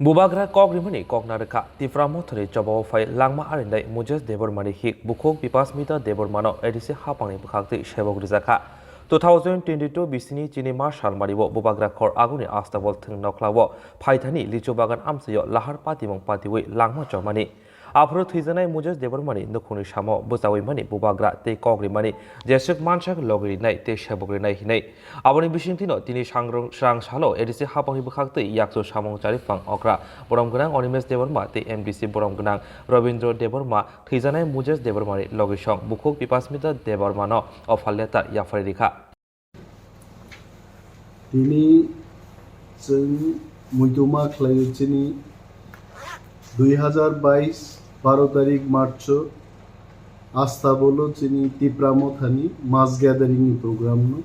Bubagra Kogrimani Kognaraka, Tipra Mothani Jabofai, Langma Arendai, Mujas Debormani Hik, Bukong Pipasmita Debormano, Edisi Haphang Bukakti, Sebokni 2022 Bisini Chini Marshal Maribo, Bubagra Kor Aguni Astabol Thing Noklawo, Phaithani, Lichobagan Amsayo, Lahar Patimong Patiwi, Langma Germany. Afro Thwijanaini Mujas Debormani, Nukhungo Shamo, Buzawimani, Bubagra, Te Kogrimani, Jesuk Manshak Logri Night, Te Sebokni Hinay. Aboni Bishintino, Tini Shang Shalo, Edisi Haphang Bukakti, Yakso Shamong Charifang Okra, Boromganang, Onimes Deborma, the MDC Boromganang, Robindro Deborma, Thwijanaini Mujas Debormani, Logishong, Bukong Pipasmita Debormano, of Haleta Rikha. Tini Seng Mujuma Claychini 2022 12 তারিখ March আস্থা বলো চিনি Tipra Mothani mass gathering program no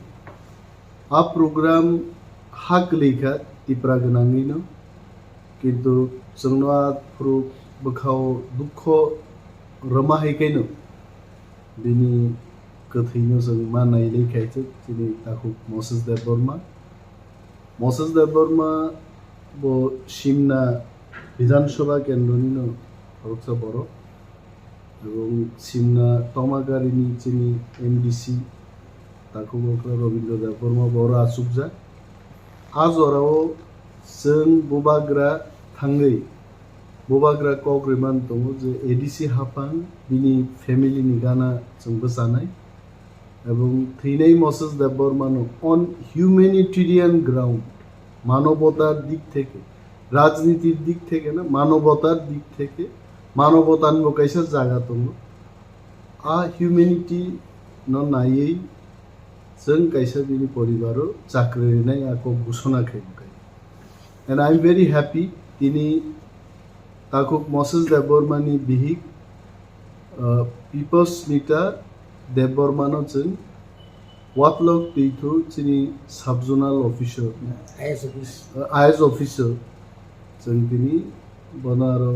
a program hak lekha Tipra ganangi no kintu sengnoa pro bakhao dukho rama hekaino bini kathino seng manai lekhaite chini taku Moses Deborma bo Shimna বিধানসভা কেন্দ্রনীন হচ্ছে বড় এবং সিমনা টমাগারিনি চিনি MDC তাকু বকরা রবীন্দ্র দেববর্মা বড় আসুকজা আজ ওরাও जों बुबाग्रा थाङै बुबाग्रा कग्रिमान दङ जे एडिसि हाफां बिनि फेमिलिनि गाना जोंबो जानाय এবং थैनाय मसेस देबबर्मानो অন হিউম্যানিটেরিয়ান গ্রাউন্ড মানবতার দিক থেকে রাজনীতির দিক থেকে না মানবতার দিক থেকে মানবতান্ম কাইসা জায়গা দङ आ হিউম্যানিটি ন নাयै जों কাইসা बिनि परिबारो চাকরিনাय आको घोषणा खालामबाय and I am very happy তিনি তাকুক মসেস দেববর্মানি বিহিক পিপলস মিটা দেববর্মানো जों ওয়াটলক दैथो চিনি সাবজোনাল অফিসার আইএস অফিসার जों তিনি বনারো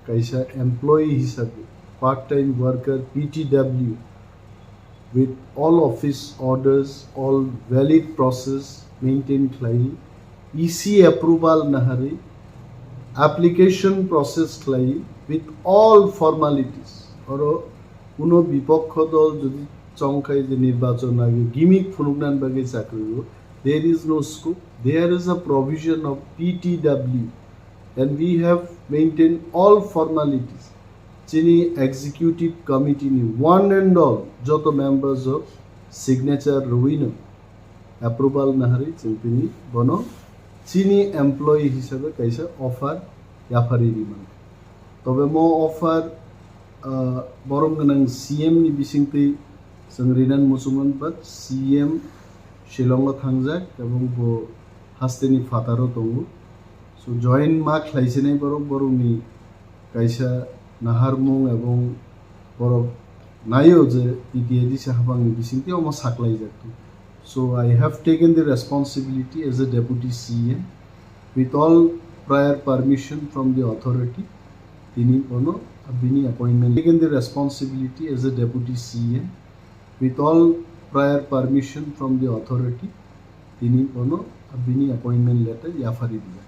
কাইসা এমপ্লয়ি হিসাবে part time worker PTW with all office orders all valid process maintained claim EC approval nahari application process claim with all formalities oro কোনো বিপক্ষ দল যদি চংকাই যে নির্বাচন আগে গিমিক ফুনুগনান বাগে চাকরি there is no scope there is a provision of PTW and we have maintained all formalities chini executive committee ni one and all joto members of signature ruino approval nahari chini bono chini employee hisabe kaisa offer yafari diman tobe mo offer borom ganang CM ni bisingti sangrinan musuman bat CM Shillong thangjak ebong bo hasteni fataro tongu so join mark laisene borok ni kaisa naharmung ebong borok nayo je PTAD Haphang ni bisingti omo saklai jaktu so I have taken the responsibility as a deputy CM with all prior permission from the authority tini bono bini appointment taken the responsibility as a deputy CM with all prior permission from the authority tini bono bini appointment letter yafari diya